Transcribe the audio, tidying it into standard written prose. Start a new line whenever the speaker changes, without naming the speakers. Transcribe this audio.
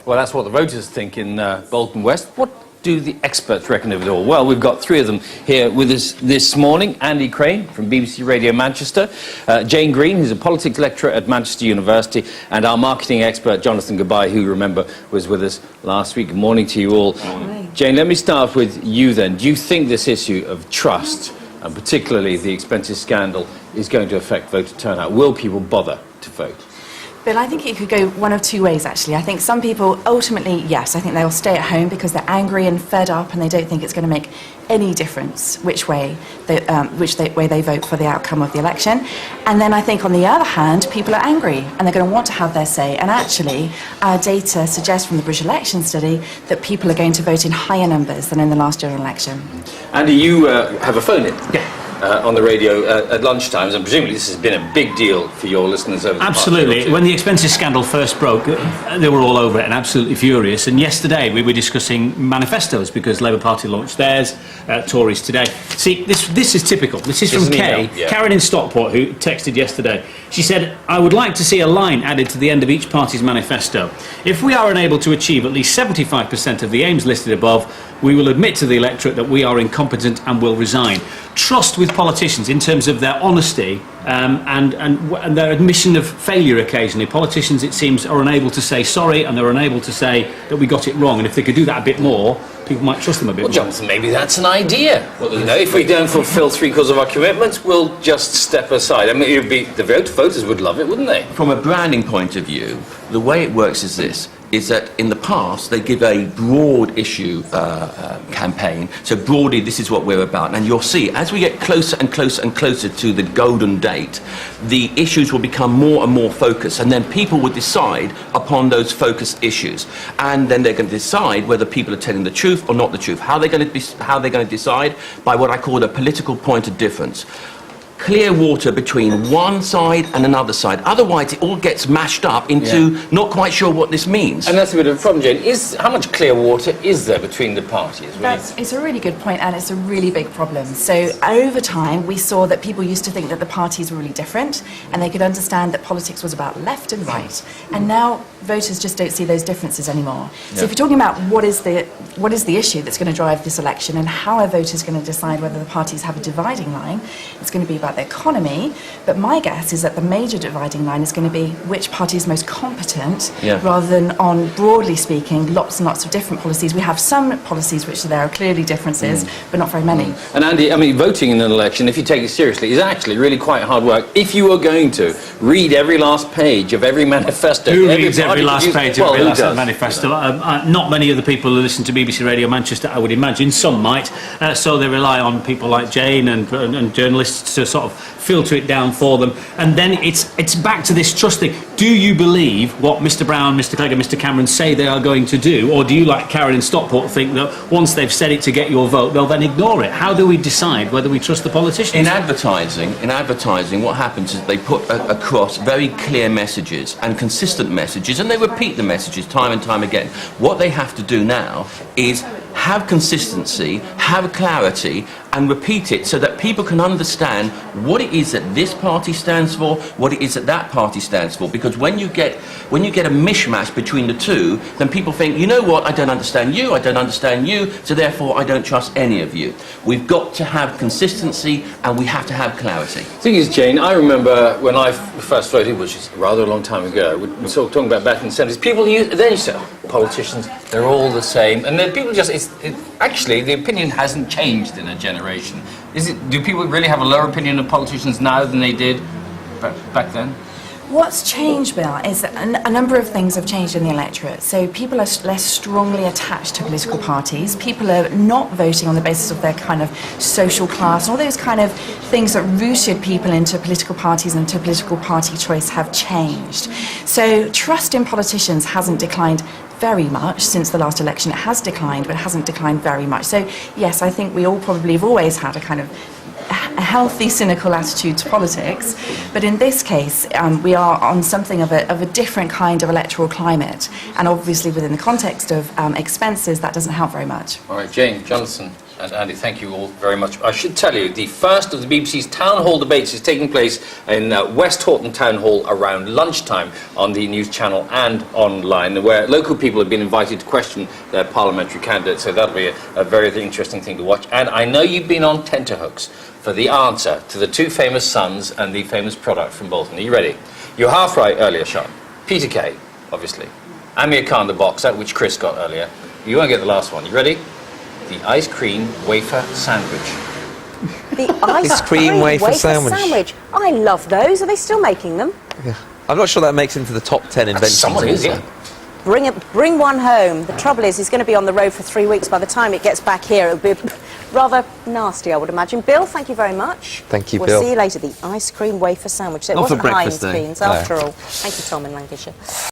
Well, that's what the voters think in Bolton West. What do the experts reckon of it all? Well, we've got three of them here with us this morning. Andy Crane from BBC Radio Manchester, Jane Green, who's a politics lecturer at Manchester University, and our marketing expert, Jonathan Goodbye, who, remember, was with us last week. Good morning to you all. Morning. Jane, let me start with you then. Do you think this issue of trust, and particularly the expenses scandal, is going to affect voter turnout? Will people bother to vote?
Bill, I think it could go one of two ways, actually. I think some people, ultimately, yes, I think they'll stay at home because they're angry and fed up and they don't think it's going to make any difference which way they vote for the outcome of the election. And then I think, on the other hand, people are angry and they're going to want to have their say. And actually, our data suggests from the British election study that people are going to vote in higher numbers than in the last general election.
Andy, you have a phone-in. Yeah. On the radio at lunchtimes, and presumably this has been a big deal for your listeners over the
Absolutely.
past year or two.
When the expenses scandal first broke, they were all over it and absolutely furious. And yesterday we were discussing manifestos because Labour Party launched theirs, Tories today. See, this is typical. This is from Kay, Karen in Stockport, who texted yesterday. She said, "I would like to see a line added to the end of each party's manifesto. If we are unable to achieve at least 75% of the aims listed above, we will admit to the electorate that we are incompetent and will resign." Trust with politicians in terms of their honesty and their admission of failure occasionally. Politicians, it seems, are unable to say sorry, and they're unable to say that we got it wrong. And if they could do that a bit more, people might trust them a bit more.
Well, Jonathan, maybe that's an idea. Well, you know, if we don't fulfil 3/4 of our commitments, we'll just step aside. I mean, it would be, the voters would love it, wouldn't they?
From a branding point of view, the way it works is this, is that in the past they give a broad issue campaign. So broadly, this is what we're about. And you'll see, as we get closer and closer and closer to the golden date, the issues will become more and more focused. And then people will decide upon those focused issues. And then they're going to decide whether people are telling the truth or not the truth. How they're going to decide? By what I call a political point of difference. Clear water between one side and another side. Otherwise, it all gets mashed up into not quite sure what this means.
And that's a bit of a problem, Jane. How much clear water is there between the parties?
It's a really good point, and it's a really big problem. So over time, we saw that people used to think that the parties were really different, and they could understand that politics was about left and right. And now voters just don't see those differences anymore. So if you're talking about what is the issue that's going to drive this election, and how are voters going to decide whether the parties have a dividing line, it's going to be about the economy. But my guess is that the major dividing line is going to be which party is most competent, rather than on, broadly speaking, lots and lots of different policies. We have some policies which there are clearly differences, but not very many.
And Andy, I mean, voting in an election, if you take it seriously, is actually really quite hard work. If you were going to read every last page of every manifesto...
Who reads every last page of every last manifesto? Not many of the people who listen to BBC Radio Manchester, I would imagine. Some might. So they rely on people like Jane and journalists to sort of filter it down for them. And then it's back to this trust thing. Do you believe what Mr Brown, Mr Clegg and Mr Cameron say they are going to do? Or do you, like Karen in Stockport, think that once they've said it to get your vote, they'll then ignore it? How do we decide whether we trust the politicians?
In advertising, what happens is they put across very clear messages and consistent messages, and they repeat the messages time and time again. What they have to do now is have consistency, have clarity, and repeat it so that people can understand what it is that this party stands for, what it is that that party stands for. Because when you get a mishmash between the two, then people think, you know what, I don't understand you, so therefore I don't trust any of you. We've got to have consistency and we have to have clarity.
The thing is, Jane, I remember when I first voted, which is rather a long time ago, we were sort of talking about back in the 70s, people then you say, oh, politicians, they're all the same. And then people just, actually, the opinion hasn't changed in a generation. Do people really have a lower opinion of politicians now than they did back then?
What's changed, Bill, is that a number of things have changed in the electorate. So people are less strongly attached to political parties. People are not voting on the basis of their kind of social class. All those kind of things that rooted people into political parties and to political party choice have changed. So trust in politicians hasn't declined very much since the last election. It has declined, but it hasn't declined very much. So yes, I think we all probably have always had a kind of a healthy, cynical attitude to politics, but in this case, we are on something of a different kind of electoral climate, and obviously within the context of expenses, that doesn't help very much.
All right, Jane, Jonathan. And Andy, thank you all very much. I should tell you, the first of the BBC's town hall debates is taking place in West Horton Town Hall around lunchtime on the news channel and online, where local people have been invited to question their parliamentary candidates. So that'll be a very interesting thing to watch. And I know you've been on tenterhooks for the answer to the two famous sons and the famous product from Bolton. Are you ready? You're half right earlier, Sean. Peter Kay, obviously. Amir Khan, the boxer, which Chris got earlier. You won't get the last one. You ready? The ice cream wafer sandwich.
The ice cream wafer sandwich. I love those. Are they still making them?
Yeah. I'm not sure that makes into the top 10 inventions.
Someone is,
also.
yeah.
Bring one home. The trouble is, he's going to be on the road for 3 weeks. By the time it gets back here, it'll be rather nasty, I would imagine. Bill, thank you very much.
Thank you,
Bill.
Bill.
We'll see you later. The ice cream wafer sandwich. So it
Not for
wasn't
breakfast,
Heinz
though.
beans,
No.
after all. Thank you, Tom in Lancashire.